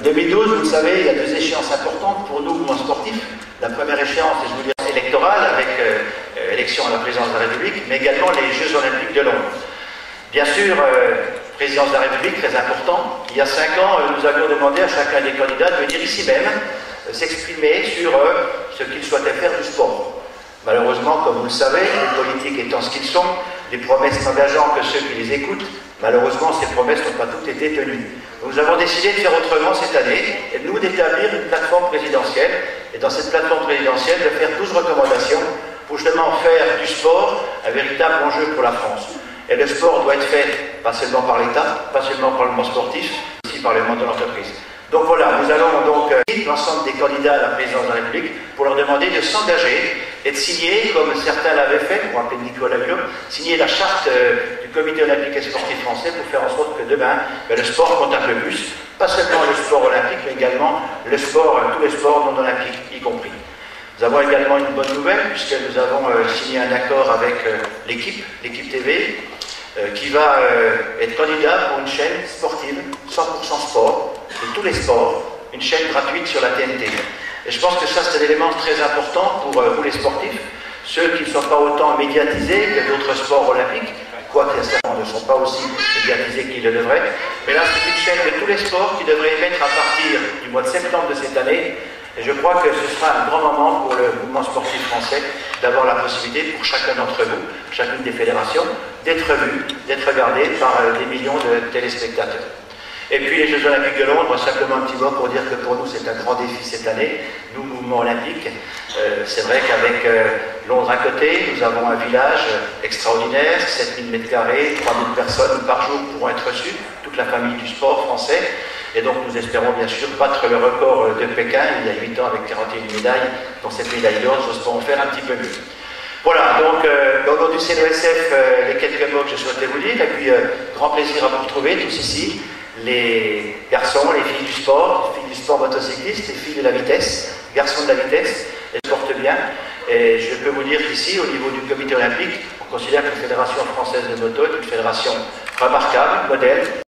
2012, vous le savez, il y a deux échéances importantes pour nous, mouvement sportif. La première échéance, je vous dire, électorale, avec élection à la présidence de la République, mais également les Jeux Olympiques de Londres. Bien sûr, présidence de la République, très important. Il y a 5 ans, nous avions demandé à chacun des candidats de venir ici même s'exprimer sur ce qu'ils souhaitaient faire du sport. Malheureusement, comme vous le savez, les politiques étant ce qu'ils sont, les promesses n'engageant que ceux qui les écoutent, malheureusement, ces promesses n'ont pas toutes été tenues. Nous avons décidé de faire autrement cette année, et nous d'établir une plateforme présidentielle, et dans cette plateforme présidentielle, de faire 12 recommandations pour justement faire du sport un véritable enjeu pour la France. Et le sport doit être fait pas seulement par l'État, pas seulement par le monde sportif, mais aussi par le monde de l'entreprise. Donc voilà, nous allons donc l'ensemble des candidats à la présidence de la République pour leur demander de s'engager et de signer, comme certains l'avaient fait, pour rappeler Nicolas Hulot, signer la charte du Comité olympique et sportif français pour faire en sorte que demain, le sport compte un peu plus, pas seulement le sport olympique, mais également le sport, tous les sports non olympiques y compris. Nous avons également une bonne nouvelle, puisque nous avons signé un accord avec l'équipe TV, qui va être candidat pour une chaîne sportive, 100% sport, de tous les sports, une chaîne gratuite sur la TNT. Et je pense que ça, c'est un élément très important pour vous les sportifs, ceux qui ne sont pas autant médiatisés que d'autres sports olympiques, quoique certains ne sont pas aussi médiatisés qu'ils le devraient. Mais là, c'est une chaîne de tous les sports qui devrait émettre à partir du mois de septembre de cette année. Et je crois que ce sera un grand moment pour le mouvement sportif français d'avoir la possibilité pour chacun d'entre vous, chacune des fédérations, d'être vu, d'être regardé par des millions de téléspectateurs. Et puis les Jeux Olympiques de Londres, simplement un petit mot pour dire que pour nous c'est un grand défi cette année, nous, mouvement olympique. C'est vrai qu'avec Londres à côté, nous avons un village extraordinaire, 7000 m², 3000 personnes par jour pourront être reçues, toute la famille du sport français. Et donc nous espérons bien sûr battre le record de Pékin, il y a 8 ans avec 41 médailles, dont cette médaille d'or, nous espérons faire un petit peu mieux. Voilà, donc au nom du CNOSF, les quelques mots que je souhaitais vous dire, et puis grand plaisir à vous retrouver tous ici, les garçons, les filles du sport motocycliste, les filles de la vitesse, garçons de la vitesse, elles portent bien. Et je peux vous dire qu'ici, au niveau du comité olympique, on considère que la Fédération française de moto est une fédération remarquable, modèle.